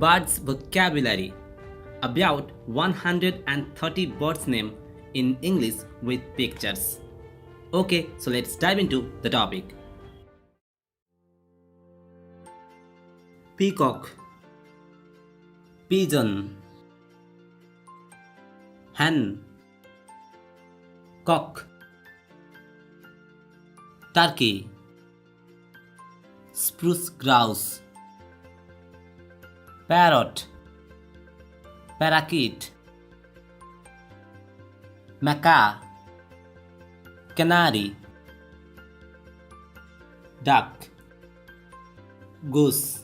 Birds vocabulary. About 130 birds name in English with pictures. Okay, so let's dive into the topic. Peacock, pigeon, hen, cock, turkey, spruce grouse, parrot, parakeet, macaw, canary, duck, goose,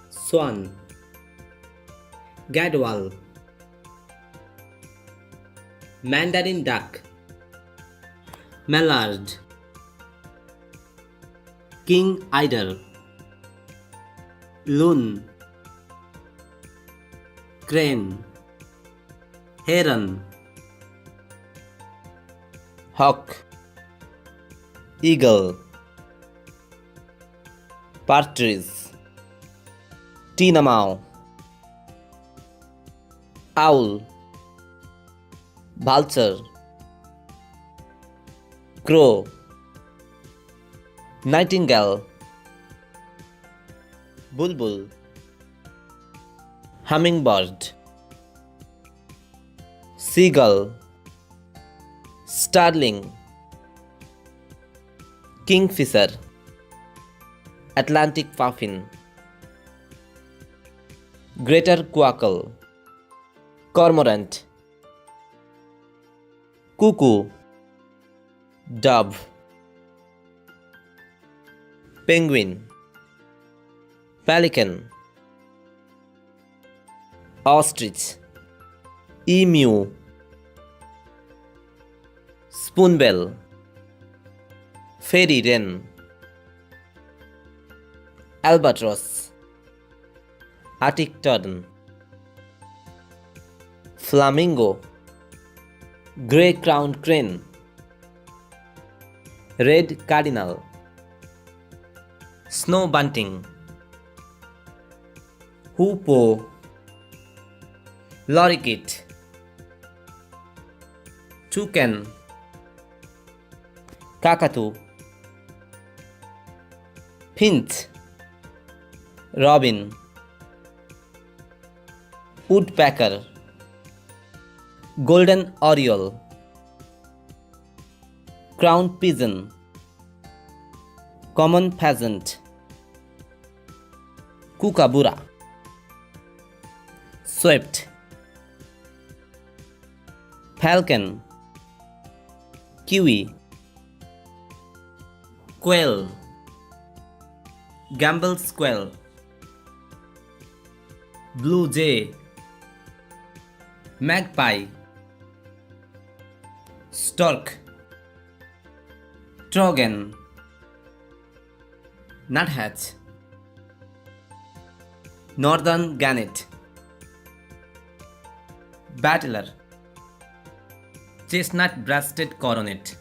swan, gadwall, mandarin duck, mallard, king eider, loon, crane, heron, hawk, eagle, partridge, tinamou, owl, vulture, crow, nightingale, bulbul, hummingbird, seagull, starling, kingfisher, Atlantic puffin, greater quackle, cormorant, cuckoo, dove, penguin, pelican, ostrich, emu, spoonbill, fairy wren, albatross, Arctic tern, flamingo, grey-crowned crane, red cardinal, snow bunting, hoopoe, lorikeet, toucan, cockatoo, finch, robin, woodpecker, golden oriole, crown pigeon, common pheasant, kookaburra, swift, falcon, kiwi, quail, gamble squirrel, blue jay, magpie, stork, trogon, nuthatch, northern gannet, battler, chestnut-breasted coronet,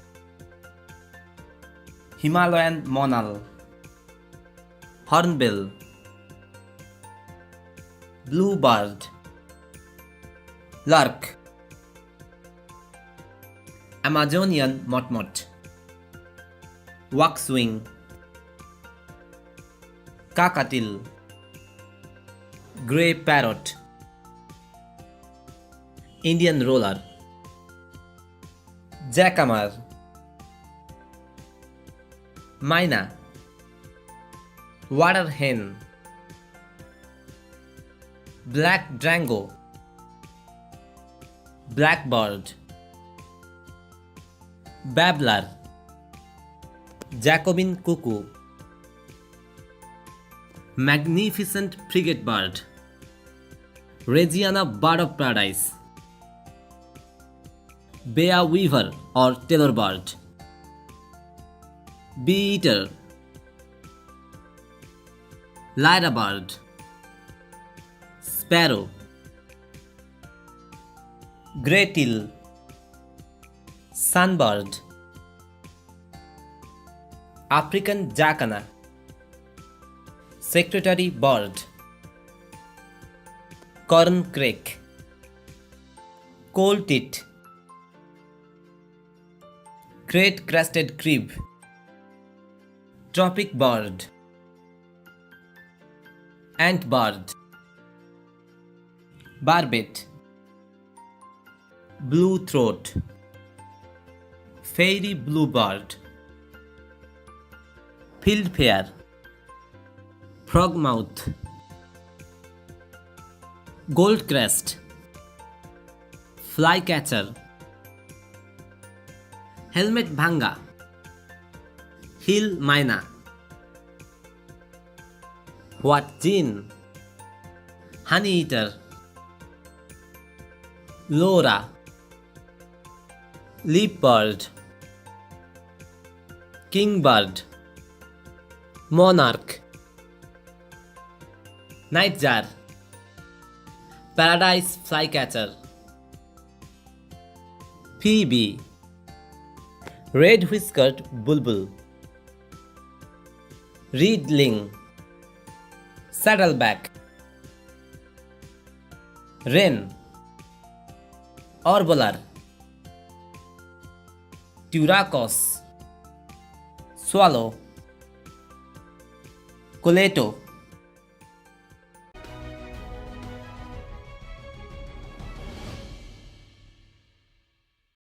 Himalayan monal, hornbill, bluebird, lark, Amazonian motmot, waxwing, cockatiel, grey parrot, Indian roller, jacamar, myna, water hen, black drango, blackbird, babbler, Jacobin cuckoo, magnificent frigate bird, Regiana bird of paradise, Bea weaver or tailor bird, bee eater, lyra bird, sparrow, grey teal, sunbird, African jacana, secretary bird, corncrake, coal tit, great crested crib, tropic bird, ant bird, barbet, blue throat, fairy bluebird, fieldfare, frogmouth, goldcrest, flycatcher, helmet bhanga, hill myna, what gin, honey eater, lora, leap bird, kingbird, monarch, nightjar, paradise flycatcher, phoebe, red whiskered bulbul, reedling, saddleback, wren, orbolar, turacos, swallow, coleto,